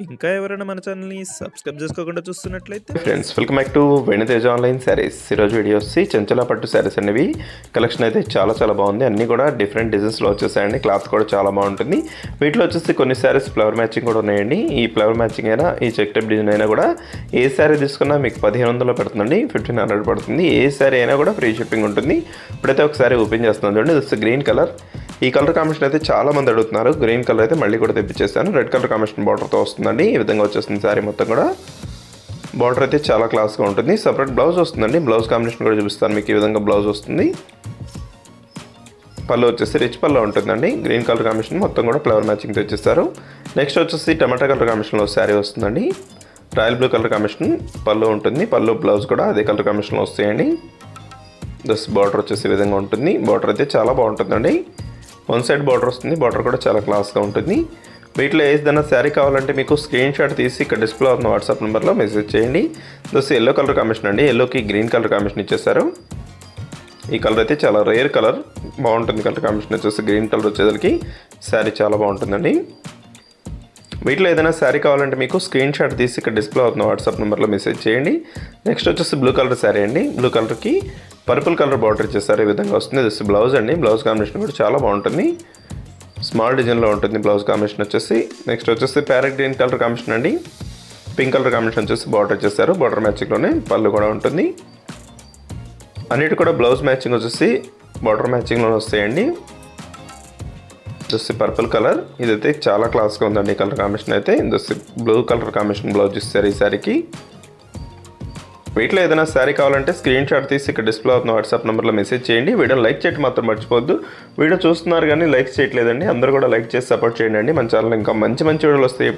ఇంకా ఎవరైనా మన ఛానల్‌ని సబ్స్క్రైబ్ చేసుకోకుండా చూస్తున్నట్లయితే friends welcome back to Veniteja online saris. ఈరోజు వీడియో వచ్చి చెంచల పట్టు శారీస్ అనేవి కలెక్షన్ అయితే చాలా బాగుంది. అన్నీ కూడా డిఫరెంట్ డిజైన్స్లో వచ్చేసాయండి. క్లాత్ కూడా చాలా బాగుంటుంది. వీటిలో వచ్చేసి కొన్ని శారీస్ ఫ్లవర్ మ్యాచింగ్ కూడా ఉన్నాయండి. ఈ ఫ్లవర్ మ్యాచింగ్ అయినా ఈ చెక్ టైప్ డిజైన్ అయినా కూడా ఏ శారీ తీసుకున్నా మీకు 1500 పడుతుందండి, 1500 పడుతుంది. ఏ శారీ అయినా కూడా ఫ్రీ షిప్పింగ్ ఉంటుంది. ఇప్పుడైతే ఒకసారి ఓపెన్ చేస్తున్నాను చూడండి. ఇది గ్రీన్ కలర్. ఈ కలర్ కాంబినేషన్ అయితే చాలా మంది అడుగుతున్నారు. గ్రీన్ కలర్ అయితే మళ్ళీ కూడా తెప్పించేస్తాను. రెడ్ కలర్ కాంబినేషన్ బార్డర్తో వస్తుందండి. ఈ విధంగా వచ్చేస్తుంది శారీ మొత్తం కూడా. బార్డర్ అయితే చాలా క్లాస్గా ఉంటుంది. సపరేట్ బ్లౌజ్ వస్తుందండి. బ్లౌజ్ కాంబినేషన్ కూడా చూపిస్తాను మీకు. ఈ విధంగా బ్లౌజ్ వస్తుంది. పళ్ళు వచ్చేసి రిచ్ పళ్ళు ఉంటుందండి. గ్రీన్ కలర్ కాంబినేషన్ మొత్తం కూడా ఫ్లవర్ మ్యాచింగ్ తెచ్చిస్తారు. నెక్స్ట్ వచ్చేసి టమాటా కలర్ కాంబినేషన్లో శారీ వస్తుందండి. రాయల్ బ్లూ కలర్ కాంబినేషన్ పళ్ళు ఉంటుంది. పళ్ళు బ్లౌజ్ కూడా అదే కలర్ కాంబినేషన్లో వస్తాయండి. దస్ బార్డర్ వచ్చేసి ఈ విధంగా ఉంటుంది. బార్డర్ అయితే చాలా బాగుంటుందండి. వన్ సైడ్ బార్డర్ వస్తుంది. బార్డర్ కూడా చాలా క్లాస్గా ఉంటుంది. వీటిలో ఏదైనా శారీ కావాలంటే మీకు స్క్రీన్ షాట్ తీసి ఇక్కడ డిస్ప్లే అవుతున్న వాట్సాప్ నెంబర్లో మెసేజ్ చేయండి. దస్ ఎల్లో కలర్ కాంబినేషన్ అండి. ఎల్లోకి గ్రీన్ కలర్ కాంబినేషన్ ఇచ్చేసారు. ఈ కలర్ అయితే చాలా రేర్ కలర్, బాగుంటుంది. కలర్ కాంబినేషన్ వచ్చేసి గ్రీన్ కలర్ వచ్చేసరికి శారీ చాలా బాగుంటుందండి. వీటిలో ఏదైనా శారీ కావాలంటే మీకు స్క్రీన్ షాట్ తీసి ఇక్కడ డిస్ప్లే అవుతున్న వాట్సాప్ నెంబర్లో మెసేజ్ చేయండి. నెక్స్ట్ వచ్చేసి బ్లూ కలర్ శారీ అండి. బ్లూ కలర్కి పర్పుల్ కలర్ బార్డర్ ఇచ్చేసారు. ఈ విధంగా వస్తుంది. దిస్ బ్లౌజ్ అండి. బ్లౌజ్ కాంబినేషన్ కూడా చాలా బాగుంటుంది. స్మాల్ డిజైన్లో ఉంటుంది బ్లౌజ్ కాంబినేషన్ వచ్చేసి. నెక్స్ట్ వచ్చేసి ప్యారెట్ గ్రీన్ కలర్ కాంబినేషన్ అండి. పింక్ కలర్ కాంబినేషన్ వచ్చేసి బార్డర్ ఇచ్చేసారు. బార్డర్ మ్యాచింగ్లోనే పళ్ళు కూడా ఉంటుంది. అన్నిటి కూడా బ్లౌజ్ మ్యాచింగ్ వచ్చేసి బార్డర్ మ్యాచింగ్లోనే వస్తాయండి. జస్ట్ పర్పుల్ కలర్ ఇదైతే చాలా క్లాస్గా ఉందండి. ఈ కలర్ కాంబినేషన్ అయితే just blue colour combination blouse ఇస్తారు ఈ శారీకి. వీటిలో ఏదైనా శారీ కావాలంటే స్క్రీన్ షాట్ తీసి ఇక్కడ డిస్ప్లే అవుతున్న వాట్సాప్ నెంబర్లో మెసేజ్ చేయండి. వీడియోని లైక్ చేయడం మాత్రం మర్చిపోవద్దు. వీడియో చూస్తున్నారు కానీ లైక్ చేయట్లేదండి. అందరూ కూడా లైక్ చేసి సపోర్ట్ చేయండి. మన ఛానల్ ఇంకా మంచి వీడియోలు వస్తాయి.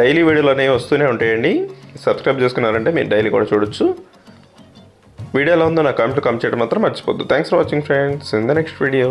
డైలీ వీడియోలు అనేవి వస్తూనే ఉంటాయండి. సబ్స్క్రైబ్ చేసుకున్నారంటే మీరు డైలీ కూడా చూడొచ్చు. వీడియో ఎలా ఉందో నా కామెంట్లో కామెంట్ చేయడం మాత్రం మర్చిపోవద్దు. Thanks for watching friends. In the next video.